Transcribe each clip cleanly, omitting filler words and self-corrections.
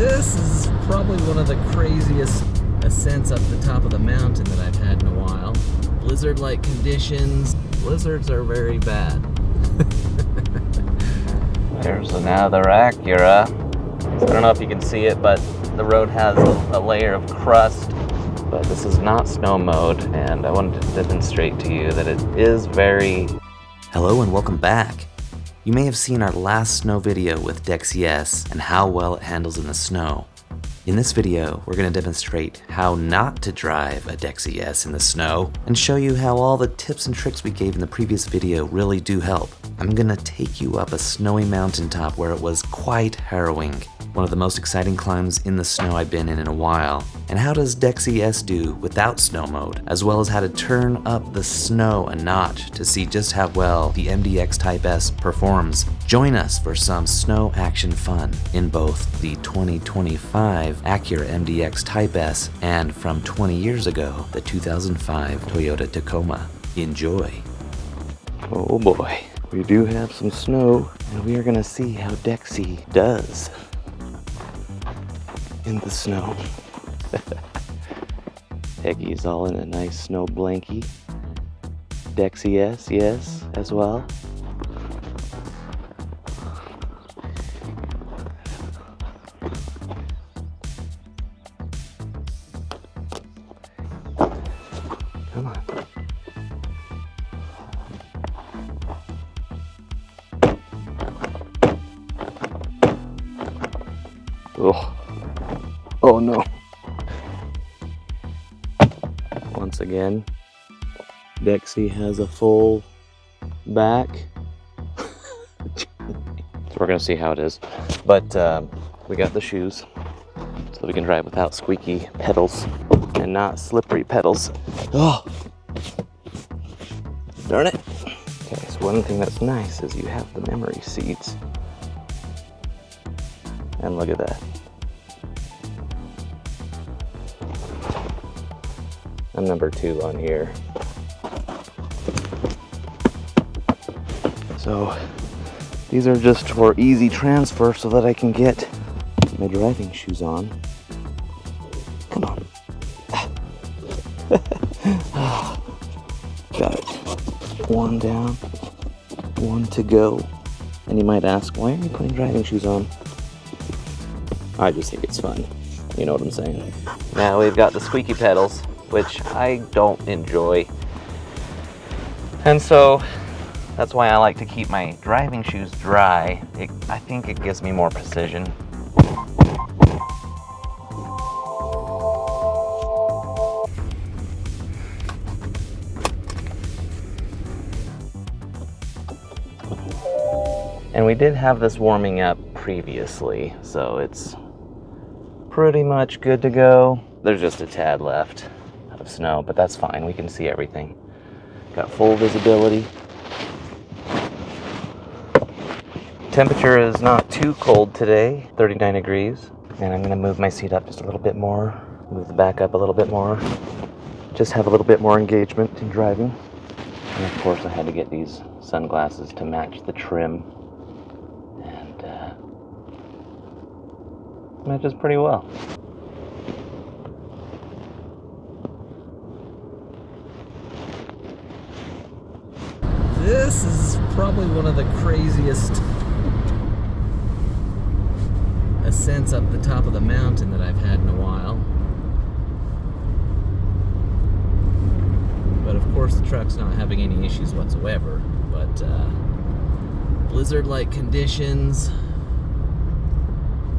This is probably one of the craziest ascents up the top of the mountain that I've had in a while. Blizzard-like conditions. Blizzards are very bad. There's another Acura. I don't know if you can see it, but the road has a layer of crust. But this is not snow mode, and I wanted to demonstrate to you that it is very... Hello and welcome back. You may have seen our last snow video with DEXY S and how well it handles in the snow. In this video, we're going to demonstrate how not to drive a DEXY S in the snow and show you how all the tips and tricks we gave in the previous video really do help. I'm going to take you up a snowy mountaintop where it was quite harrowing. One of the most exciting climbs in the snow I've been in a while. And how does DEXY S do without snow mode, as well as how to turn up the snow a notch to see just how well the MDX Type S performs. Join us for some snow action fun in both the 2025 Acura MDX Type S and from 20 years ago, the 2005 Toyota Tacoma. Enjoy. Oh boy, we do have some snow, and we are gonna see how DEXY does in the snow. Peggy's all in a nice snow blankie. DEXY S, yes, as well. Come on. Oh. Oh no. Once again, DEXY has a full back. So we're gonna see how it is. But we got the shoes so we can drive without squeaky pedals and not slippery pedals. Oh, darn it. Okay, so one thing that's nice is you have the memory seats. And look at that. I'm number 2 on here. So these are just for easy transfer so that I can get my driving shoes on. Come on. Got it. One down, one to go. And you might ask, why are you putting driving shoes on? I just think it's fun. You know what I'm saying? Now we've got the squeaky pedals, which I don't enjoy. And so that's why I like to keep my driving shoes dry. I think it gives me more precision. And we did have this warming up previously, so it's pretty much good to go. There's just a tad left of snow, but that's fine. We can see everything. Got full visibility. Temperature is not too cold today, 39 degrees. And I'm gonna move my seat up just a little bit more, move the back up a little bit more, just have a little bit more engagement in driving. And of course I had to get these sunglasses to match the trim. And matches pretty well. This is probably one of the craziest ascents up the top of the mountain that I've had in a while. But of course the truck's not having any issues whatsoever. But blizzard-like conditions,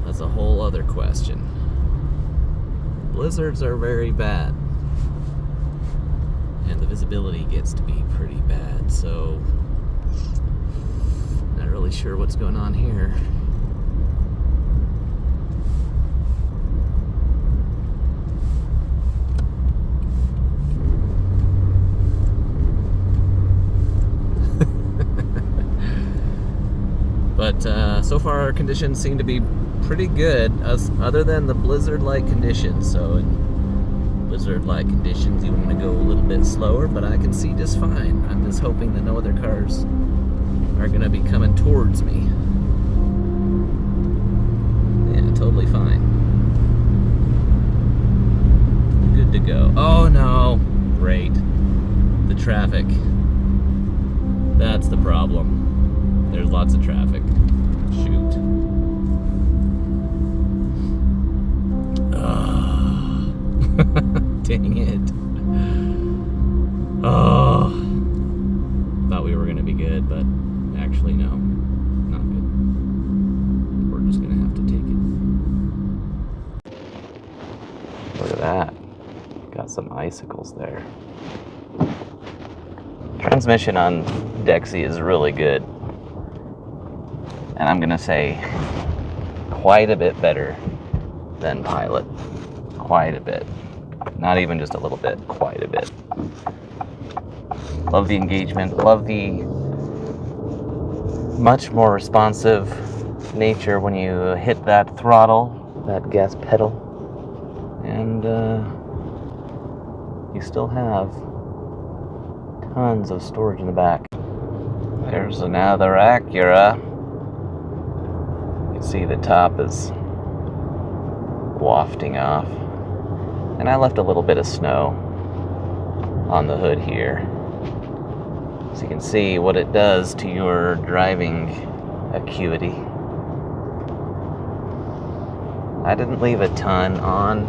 that's a whole other question. Blizzards are very bad. And the visibility gets to be pretty bad, so not really sure what's going on here. But so far our conditions seem to be pretty good, other than the blizzard-like conditions. So in blizzard-like conditions you want to go a little bit slower, but I can see just fine. I'm just hoping that no other cars are going to be coming towards me. Yeah, totally fine. traffic. That's the problem. There's lots of traffic. Shoot. Dang it. Oh. Thought we were going to be good, but actually, no. Not good. We're just going to have to take it. Look at that. Got some icicles there. Transmission on Dexy is really good. And I'm going to say quite a bit better than Pilot. Quite a bit. Not even just a little bit, quite a bit. Love the engagement, love the much more responsive nature when you hit that throttle, that gas pedal, and you still have tons of storage in the back. There's another Acura. You can see the top is wafting off. And I left a little bit of snow on the hood here. So you can see what it does to your driving acuity. I didn't leave a ton on,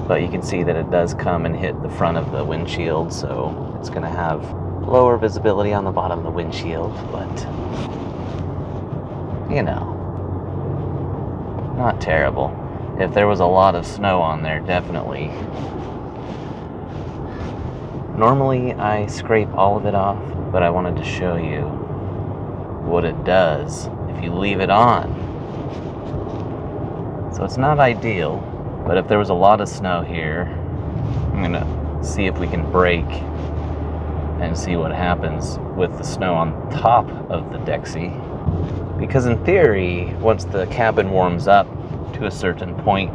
but you can see that it does come and hit the front of the windshield, so it's going to have lower visibility on the bottom of the windshield, but, you know, not terrible. If there was a lot of snow on there, definitely. Normally I scrape all of it off, but I wanted to show you what it does if you leave it on. So it's not ideal, but if there was a lot of snow here, I'm gonna see if we can brake and see what happens with the snow on top of the Dexy. Because in theory, once the cabin warms up to a certain point,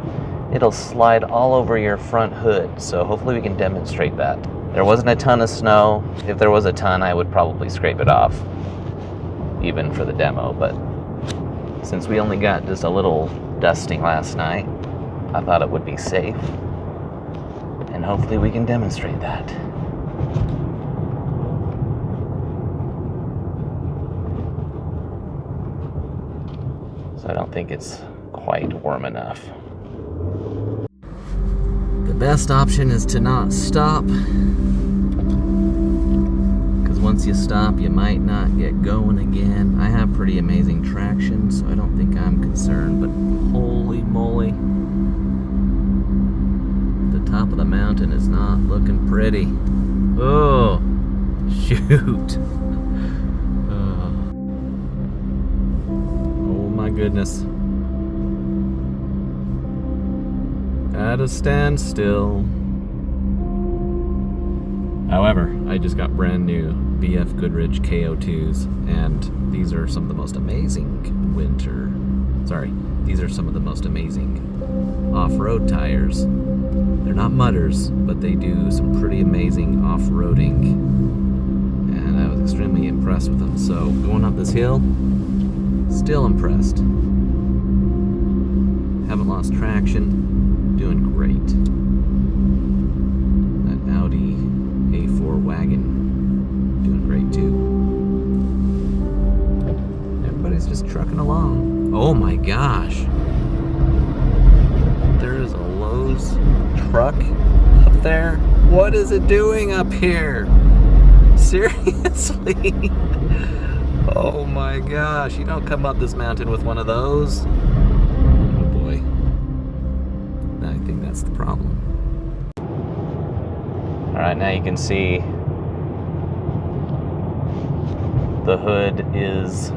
it'll slide all over your front hood. So hopefully we can demonstrate that. There wasn't a ton of snow. If there was a ton, I would probably scrape it off, even for the demo. But since we only got just a little dusting last night, I thought it would be safe. And hopefully we can demonstrate that. So I don't think it's quite warm enough. The best option is to not stop, because once you stop you might not get going again. I have pretty amazing traction, so I don't think I'm concerned, but holy moly, the top of the mountain is not looking pretty. Oh, shoot. Oh my goodness. At a standstill. However, I just got brand new BF Goodrich KO2s, and these are some of the most amazing these are some of the most amazing off-road tires. They're not mudders, but they do some pretty amazing off-roading, and I was extremely impressed with them. So going up this hill, still impressed. Haven't lost traction. Doing great. That Audi A4 wagon doing great too. Everybody's just trucking along. Oh my gosh. There is a Lowe's truck up there. What is it doing up here? Seriously? Oh my gosh. You don't come up this mountain with one of those. I think that's the problem. Alright, now you can see the hood is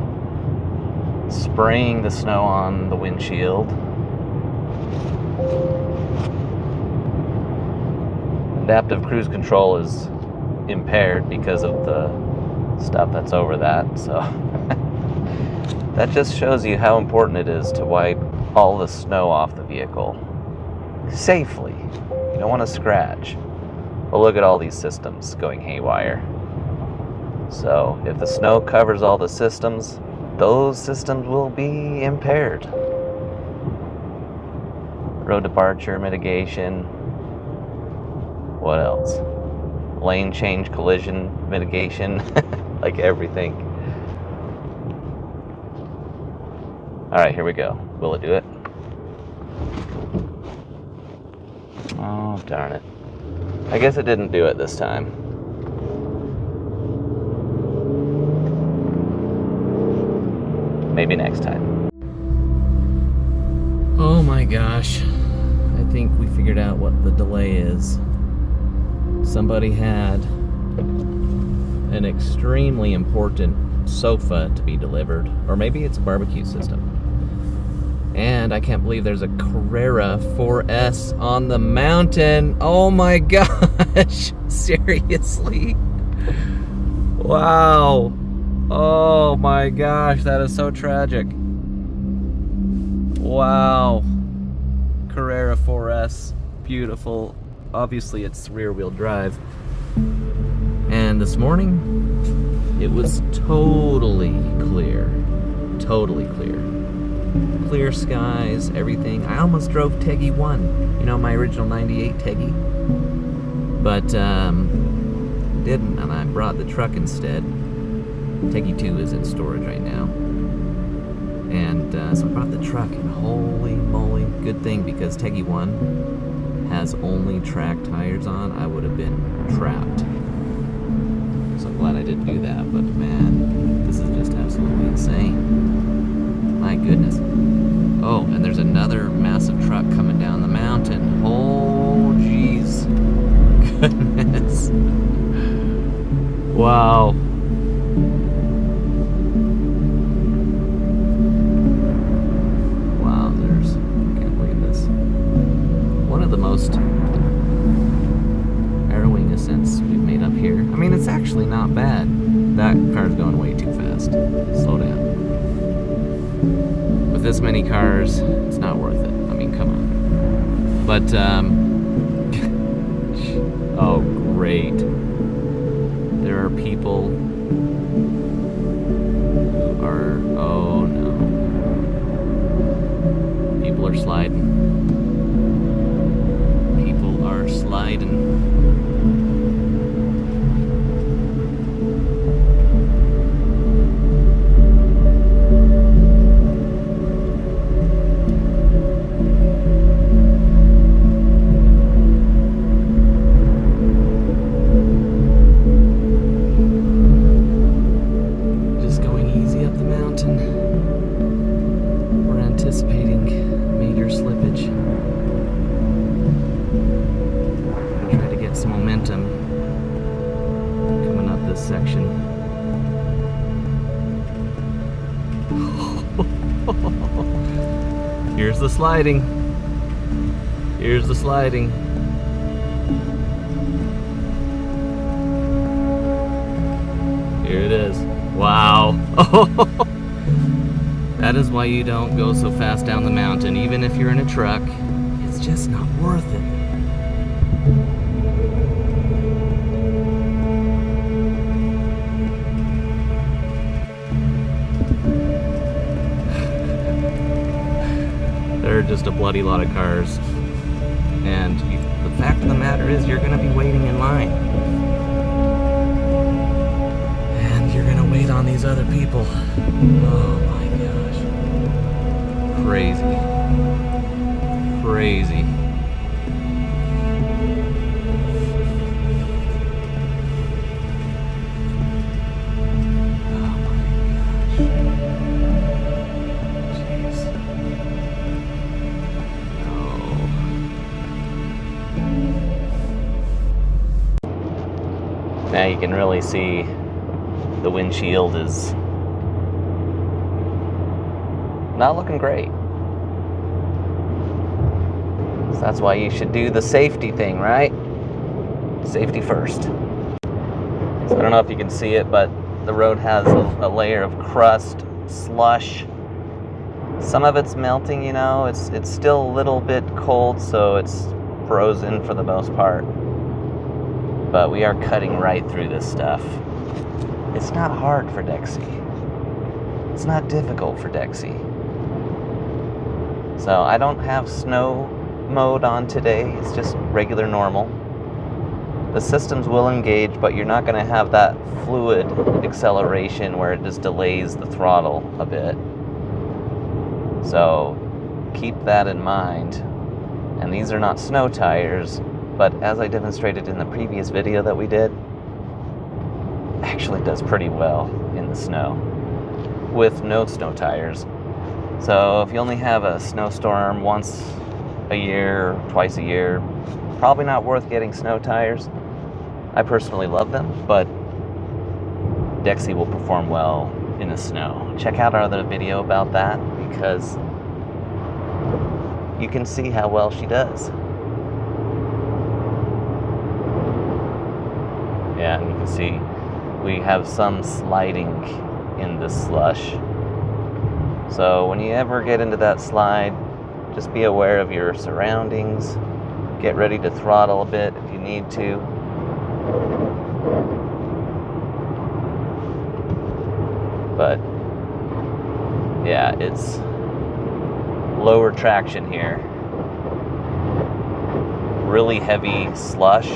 spraying the snow on the windshield. Adaptive cruise control is impaired because of the stuff that's over that, so that just shows you how important it is to wipe all the snow off the vehicle safely. You don't want to scratch. But look at all these systems going haywire. So if the snow covers all the systems, those systems will be impaired. Road departure mitigation. What else? lane change, collision mitigation, like everything. All right, here we go. Will it do it? Oh, darn it. I guess it didn't do it this time. Maybe next time. Oh my gosh. I think we figured out what the delay is. Somebody had an extremely important sofa to be delivered, or maybe it's a barbecue system. And I can't believe there's a Carrera 4S on the mountain. Oh my gosh. Seriously? Wow. Oh my gosh, that is so tragic. Wow. Carrera 4S. Beautiful. Obviously it's rear-wheel drive. And this morning, it was totally clear. Totally clear. Clear skies, everything. I almost drove Teggy 1, you know, my original 98 Teggy. But didn't, and I brought the truck instead. Teggy 2 is in storage right now. And so I brought the truck, and holy moly, good thing, because Teggy 1 has only track tires on. I would have been trapped. So I'm glad I didn't do that, but man, this is just absolutely insane. My goodness. Oh, and there's another massive truck coming down the mountain. Oh, jeez. Goodness. Wow. Wowzers. Can't believe this. One of the most harrowing ascents we've made up here. I mean, it's actually not bad. That car's going way too fast. Slow down. With this many cars, it's not worth it. I mean, come on. But, oh, great. There are people who are, oh no. People are sliding. People are sliding. Section. Here's the sliding. Here's the sliding. Here it is. Wow. That is why you don't go so fast down the mountain, even if you're in a truck. It's just not worth it. There are just a bloody lot of cars, and the fact of the matter is you're going to be waiting in line, and you're going to wait on these other people. Oh my gosh. Crazy. Crazy. Now you can really see the windshield is not looking great. So that's why you should do the safety thing, right? Safety first. So I don't know if you can see it, but the road has a layer of crust, slush. Some of it's melting, you know. It's still a little bit cold, so it's frozen for the most part. But we are cutting right through this stuff. It's not hard for Dexy. It's not difficult for Dexy. So I don't have snow mode on today. It's just regular normal. The systems will engage, but you're not going to have that fluid acceleration where it just delays the throttle a bit. So keep that in mind. And these are not snow tires, but as I demonstrated in the previous video that we did, actually does pretty well in the snow with no snow tires. So if you only have a snowstorm once a year, twice a year, probably not worth getting snow tires. I personally love them, but Dexy will perform well in the snow. Check out our other video about that, because you can see how well she does. Yeah, and you can see we have some sliding in the slush. So when you ever get into that slide, just be aware of your surroundings. Get ready to throttle a bit if you need to. But yeah, it's lower traction here. Really heavy slush.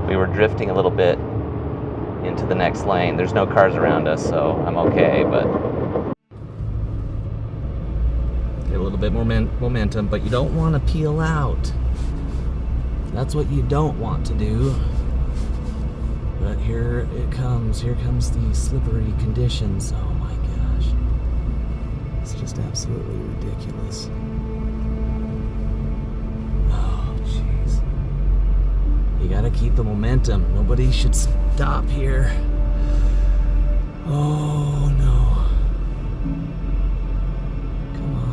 We were drifting a little bit into the next lane. There's no cars around us, so I'm okay, but get a little bit more momentum, but you don't want to peel out. That's what you don't want to do. But here it comes. Here comes the slippery conditions. Oh my gosh. It's just absolutely ridiculous. Oh, jeez. You gotta keep the momentum. Nobody should stop here. Oh no. Come on.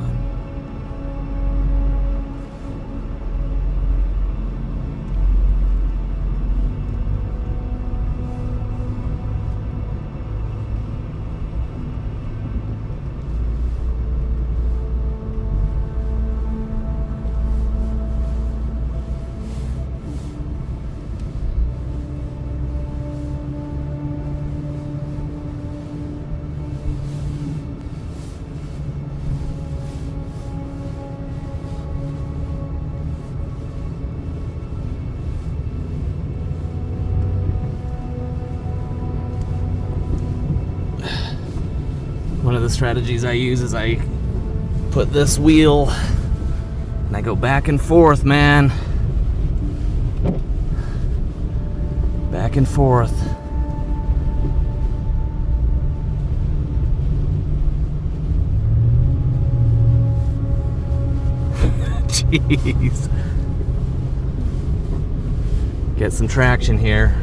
One of the strategies I use is I put this wheel and I go back and forth, man. Back and forth. Jeez. Get some traction here.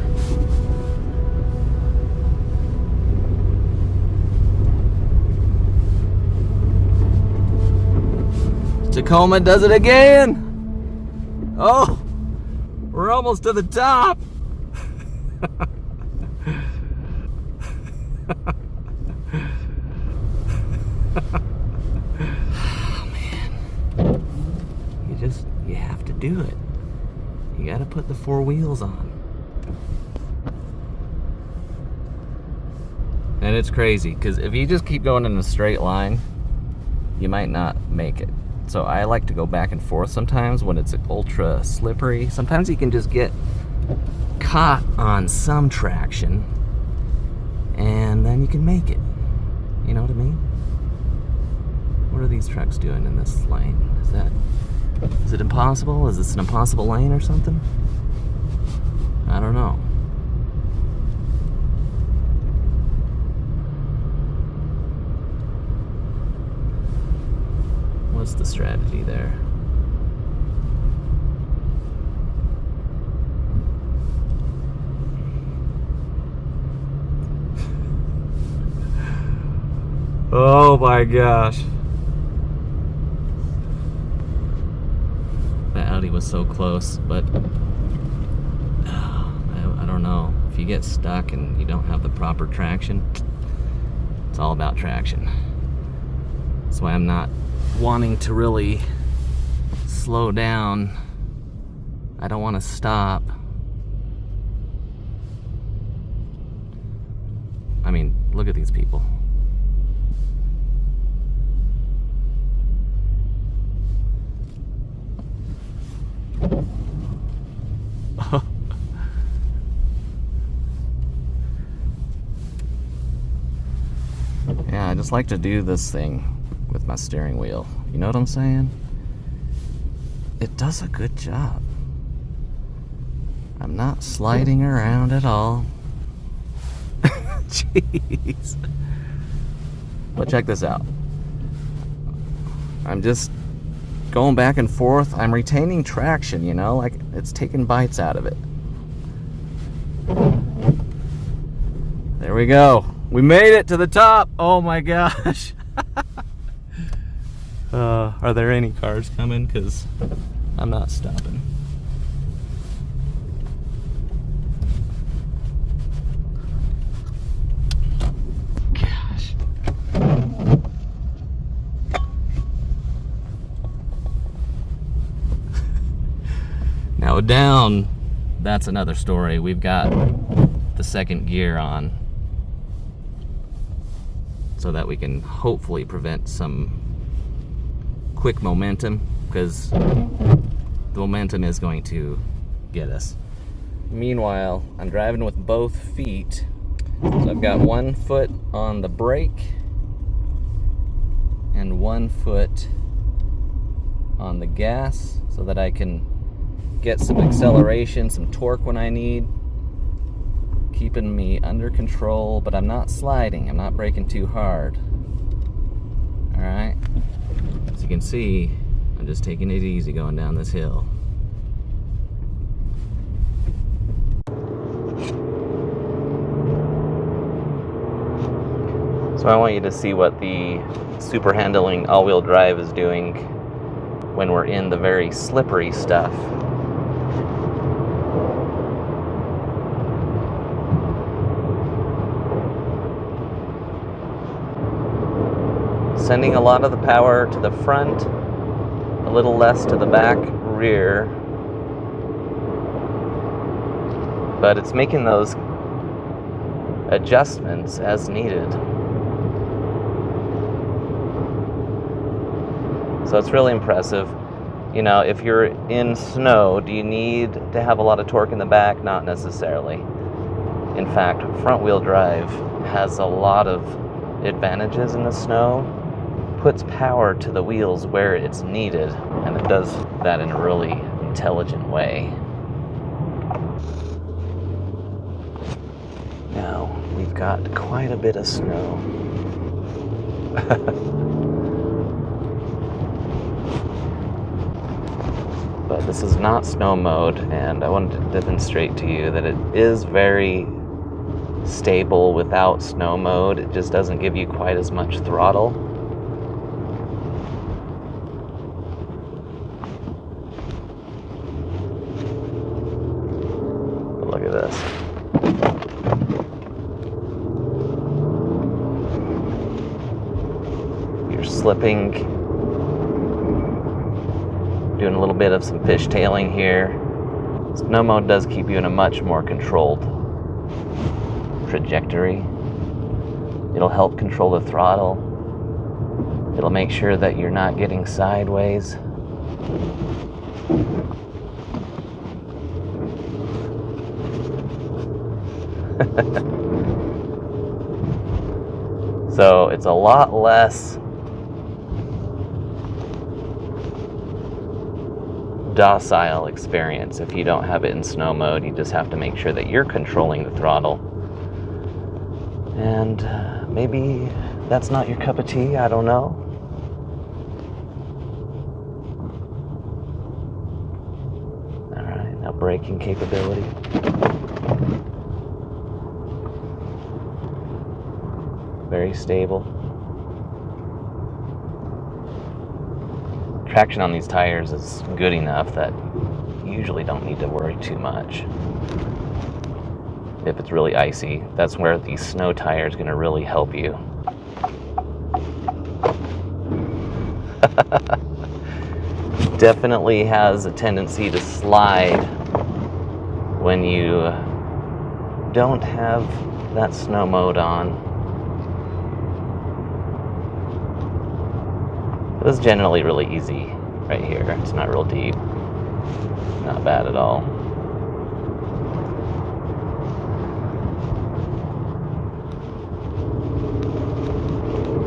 Tacoma does it again. Oh, we're almost to the top. Oh, man. You have to do it. You got to put the four wheels on. And it's crazy, because if you just keep going in a straight line, you might not make it. So I like to go back and forth sometimes when it's ultra slippery. Sometimes you can just get caught on some traction and then you can make it. You know what I mean? What are these trucks doing in this lane? Is it impossible? Is this an impossible lane or something? I don't know. What's the strategy there? Oh my gosh. That Audi was so close, but I don't know. If you get stuck and you don't have the proper traction, it's all about traction. That's why I'm not wanting to really slow down. I don't want to stop. I mean, look at these people. Yeah, I just like to do this thing with my steering wheel. You know what I'm saying? It does a good job. I'm not sliding around at all. Jeez. But check this out. I'm just going back and forth. I'm retaining traction, you know, like it's taking bites out of it. There we go. We made it to the top. Oh my gosh. Are there any cars coming? Because I'm not stopping. Gosh. Now down, that's another story. We've got the second gear on so that we can hopefully prevent some quick momentum, because the momentum is going to get us. Meanwhile, I'm driving with both feet. So I've got 1 foot on the brake and 1 foot on the gas so that I can get some acceleration, some torque when I need, keeping me under control, but I'm not sliding. I'm not braking too hard. All right. As you can see, I'm just taking it easy going down this hill. So I want you to see what the super handling all-wheel drive is doing when we're in the very slippery stuff. Sending a lot of the power to the front, a little less to the back rear, but it's making those adjustments as needed. So it's really impressive. You know, if you're in snow, do you need to have a lot of torque in the back? Not necessarily. In fact, front wheel drive has a lot of advantages in the snow. Puts power to the wheels where it's needed, and it does that in a really intelligent way. Now, we've got quite a bit of snow. But this is not snow mode, and I wanted to demonstrate to you that it is very stable without snow mode. It just doesn't give you quite as much throttle. Look at this. You're slipping, doing a little bit of some fishtailing here. Snow mode does keep you in a much more controlled trajectory. It'll help control the throttle. It'll make sure that you're not getting sideways. So it's a lot less docile experience if you don't have it in snow mode. You just have to make sure that you're controlling the throttle. And maybe that's not your cup of tea, I don't know. All right, now braking capability. Very stable. Traction on these tires is good enough that you usually don't need to worry too much. If it's really icy, that's where the snow tire is going to really help you. Definitely has a tendency to slide when you don't have that snow mode on. This is generally really easy right here. It's not real deep. Not bad at all.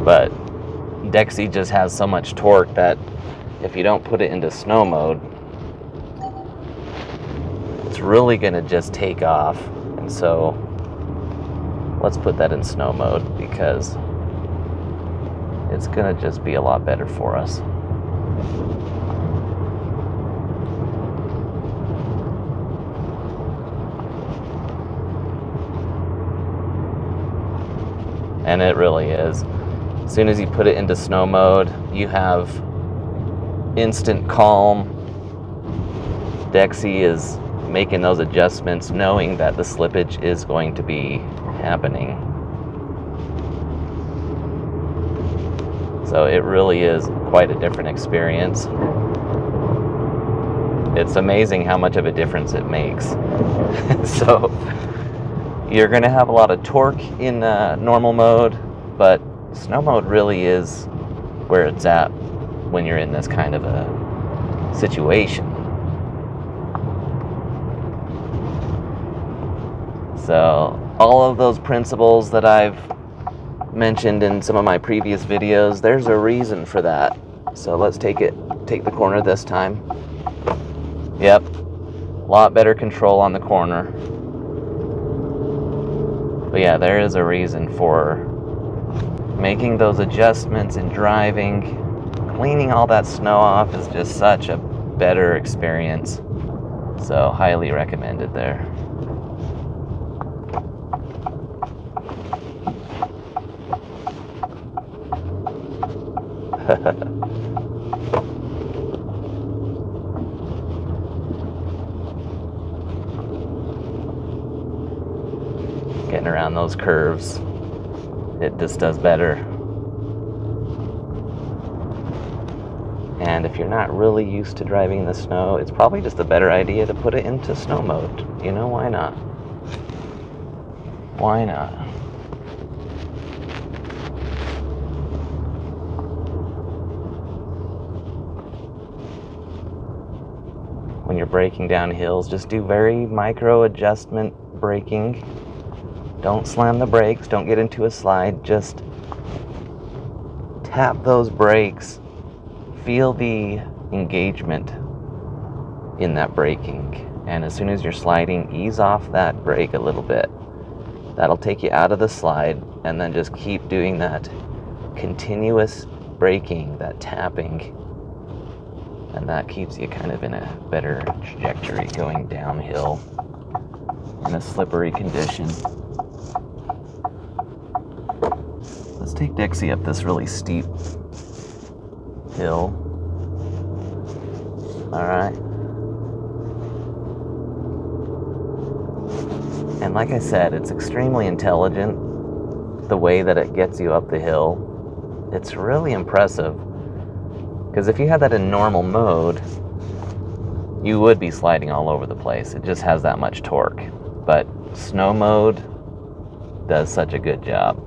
But Dexy just has so much torque that if you don't put it into snow mode, it's really gonna just take off. And so let's put that in snow mode, because it's gonna just be a lot better for us. And it really is. As soon as you put it into snow mode, you have instant calm. Dexy is making those adjustments knowing that the slippage is going to be happening. So it really is quite a different experience. It's amazing how much of a difference it makes. So you're going to have a lot of torque in normal mode, but snow mode really is where it's at when you're in this kind of a situation. So all of those principles that I've mentioned in some of my previous videos, there's a reason for that. So let's take the corner this time. Yep, a lot better control on the corner. But yeah, there is a reason for making those adjustments in driving. Cleaning all that snow off is just such a better experience. So highly recommended there. Getting around those curves, it just does better. And if you're not really used to driving in the snow, it's probably just a better idea to put it into snow mode. You know, why not? Why not? When you're braking down hills, just do very micro adjustment braking. Don't slam the brakes, don't get into a slide, just tap those brakes. Feel the engagement in that braking. And as soon as you're sliding, ease off that brake a little bit. That'll take you out of the slide, and then just keep doing that continuous braking, that tapping. And that keeps you kind of in a better trajectory going downhill in a slippery condition. Let's take Dexy up this really steep hill. Alright. And like I said, it's extremely intelligent, the way that it gets you up the hill. It's really impressive. Because if you had that in normal mode, you would be sliding all over the place. It just has that much torque. But snow mode does such a good job.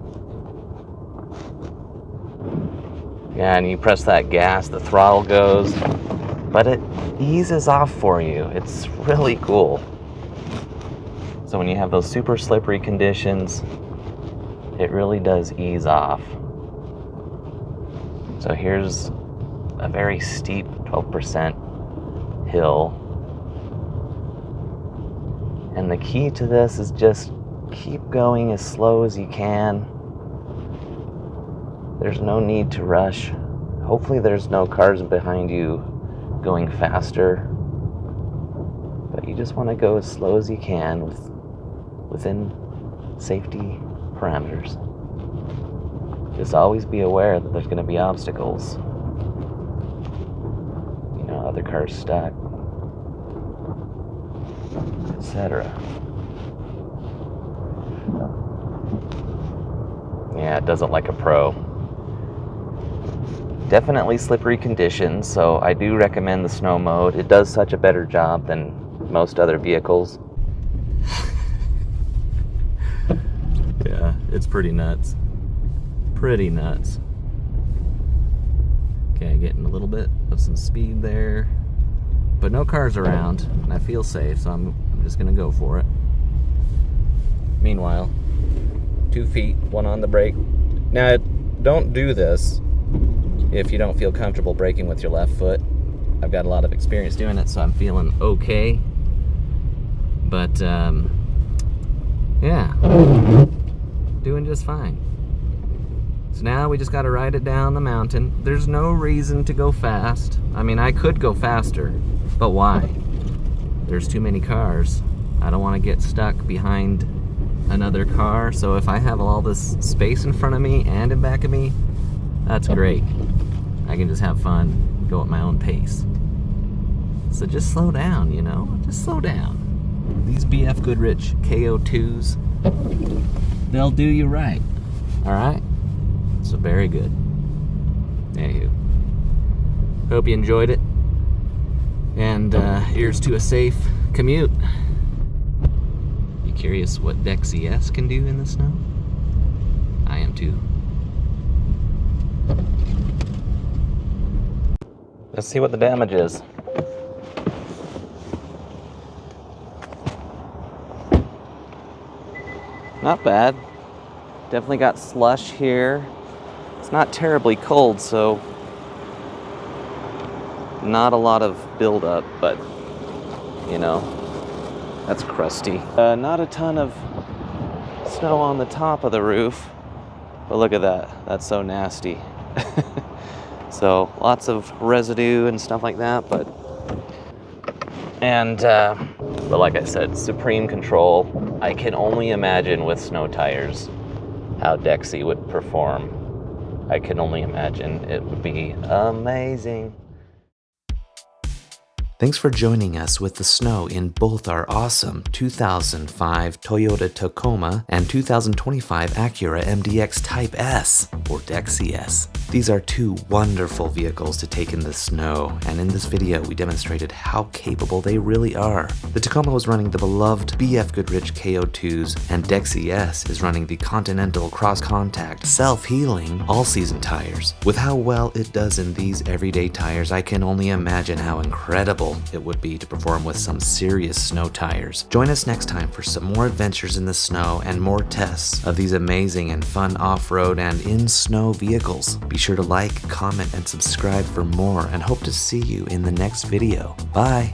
Yeah, and you press that gas, the throttle goes, but it eases off for you. It's really cool. So when you have those super slippery conditions, it really does ease off. So here's a very steep 12% hill. And the key to this is just keep going as slow as you can. There's no need to rush. Hopefully there's no cars behind you going faster. But you just want to go as slow as you can within safety parameters. Just always be aware that there's going to be obstacles. You know, other cars stuck, etc. Yeah, it doesn't like a pro. Definitely slippery conditions, so I do recommend the snow mode. It does such a better job than most other vehicles. Yeah, it's pretty nuts. Pretty nuts. Okay, getting a little bit of some speed there, but no cars around, and I feel safe, so I'm just gonna go for it. Meanwhile, 2 feet, one on the brake. Now, don't do this if you don't feel comfortable braking with your left foot. I've got a lot of experience doing it, so I'm feeling okay. But, yeah, doing just fine. So now we just gotta ride it down the mountain. There's no reason to go fast. I mean, I could go faster, but why? There's too many cars. I don't wanna get stuck behind another car, so if I have all this space in front of me and in back of me, that's great. I can just have fun, go at my own pace. So just slow down, you know? Just slow down. These BF Goodrich KO2s, they'll do you right, all right? So very good. Anywho, hope you enjoyed it, and here's to a safe commute. You curious what Dexy S can do in the snow? I am too. Let's see what the damage is. Not bad. Definitely got slush here. It's not terribly cold, so not a lot of buildup, but you know, that's crusty. Not a ton of snow on the top of the roof, but look at that. That's so nasty. So lots of residue and stuff like that, but like I said, supreme control. I can only imagine with snow tires how Dexy would perform. I can only imagine. It would be amazing. Thanks for joining us with the snow in both our awesome 2005 Toyota Tacoma and 2025 Acura MDX Type S, or Dexy S. These are two wonderful vehicles to take in the snow, and in this video we demonstrated how capable they really are. The Tacoma was running the beloved BF Goodrich KO2s, and Dexy S is running the Continental cross-contact, self-healing, all-season tires. With how well it does in these everyday tires, I can only imagine how incredible it would be to perform with some serious snow tires. Join us next time for some more adventures in the snow and more tests of these amazing and fun off-road and in-snow vehicles. Be sure to like, comment, and subscribe for more, and hope to see you in the next video. Bye!